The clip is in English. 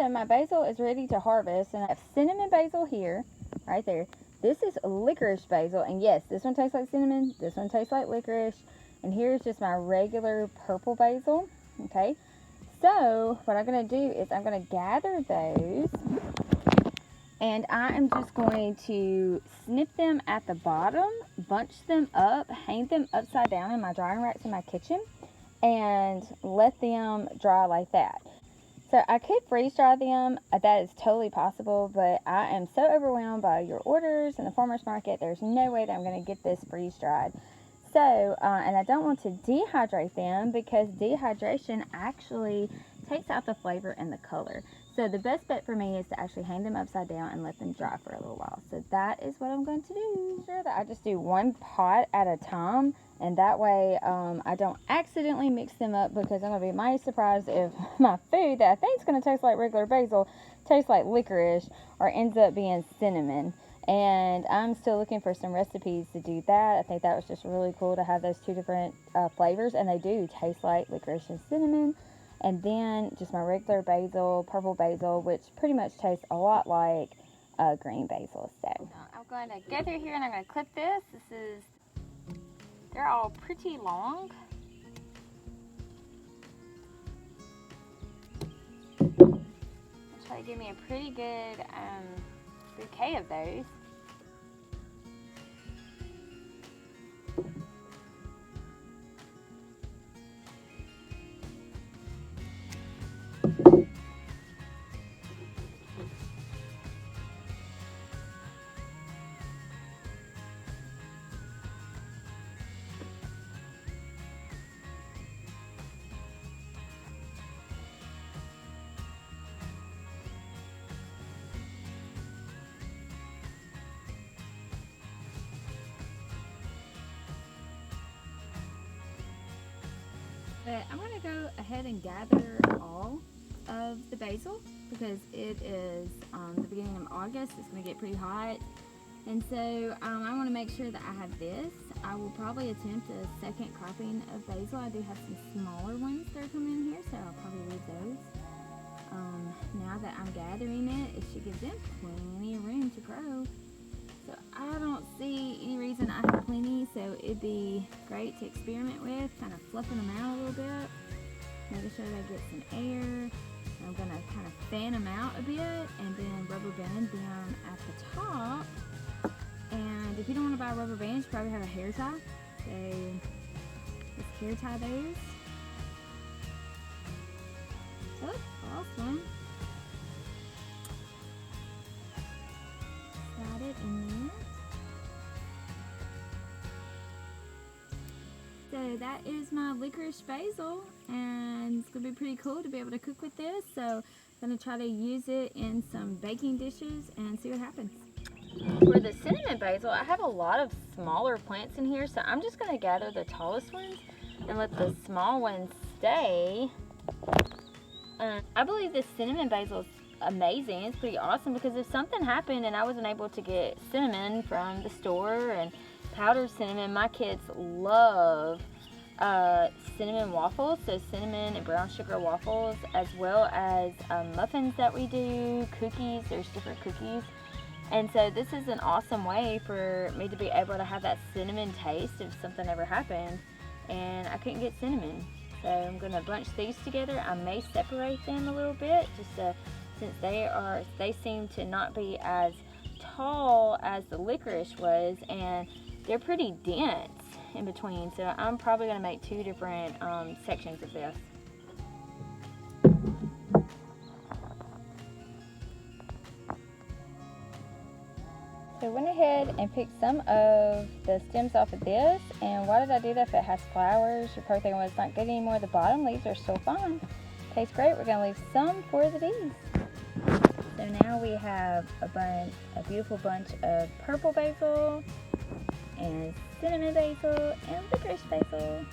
So my basil is ready to harvest, and I have cinnamon basil here, right there. This is licorice basil, and yes, this one tastes like cinnamon, this one tastes like licorice, and here's just my regular purple basil, okay? So what I'm going to do is I'm going to gather those, and I am just going to snip them at the bottom, bunch them up, hang them upside down in my drying racks in my kitchen, and let them dry like that. So I could freeze dry them, that is totally possible, but I am so overwhelmed by your orders in the farmer's market, there's no way that I'm going to get this freeze dried. So, and I don't want to dehydrate them because dehydration actually takes out the flavor and the color. So the best bet for me is to actually hang them upside down and let them dry for a little while. So that is what I'm going to do. Sure that I just do one pot at a time, and that way I don't accidentally mix them up, because I'm going to be mighty surprised if my food that I think is going to taste like regular basil tastes like licorice or ends up being cinnamon. And I'm still looking for some recipes to do that. I think that was just really cool to have those two different flavors, and they do taste like licorice and cinnamon. And then just my regular basil, purple basil, which pretty much tastes a lot like green basil. So I'm going to go through here and I'm going to clip this. They're all pretty long. I'll try to give me a pretty good bouquet of those. But I'm going to go ahead and gather all of the basil, because it is the beginning of August. It's going to get pretty hot, and so I want to make sure that I have this. I will probably attempt a second cropping of basil. I do have some smaller ones that are coming in here, so I'll probably leave those. Now that I'm gathering it, it should give them plenty of room to grow. So I don't see any reason I have plenty, so it'd be great to experiment with, kind of fluffing them out a little bit, making sure they get some air. I'm going to kind of fan them out a bit, and then rubber band them at the top. And if you don't want to buy rubber bands, you probably have a hair tie. So let's hair tie those. Oh, awesome. Slide it in there. So that is my licorice basil, and it's going to be pretty cool to be able to cook with this. So I'm going to try to use it in some baking dishes and see what happens. For the cinnamon basil, I have a lot of smaller plants in here, so I'm just going to gather the tallest ones and let the small ones stay. I believe this cinnamon basil is amazing. It's pretty awesome, because if something happened and I wasn't able to get cinnamon from the store and powdered cinnamon, my kids love cinnamon waffles, so cinnamon and brown sugar waffles, as well as muffins that we do, cookies. There's different cookies, and so this is an awesome way for me to be able to have that cinnamon taste if something ever happened and I couldn't get cinnamon. So I'm going to bunch these together. I may separate them a little bit, just since they seem to not be as tall as the licorice was, and they're pretty dense in between. So I'm probably going to make two different sections of this. So I went ahead and picked some of the stems off of this, and why did I do that? If it has flowers, you're probably thinking, well, it's not good anymore. The bottom leaves are still fine. Tastes great. We're going to leave some for the bees. So now we have a beautiful bunch of purple basil and cinnamon basil and licorice basil.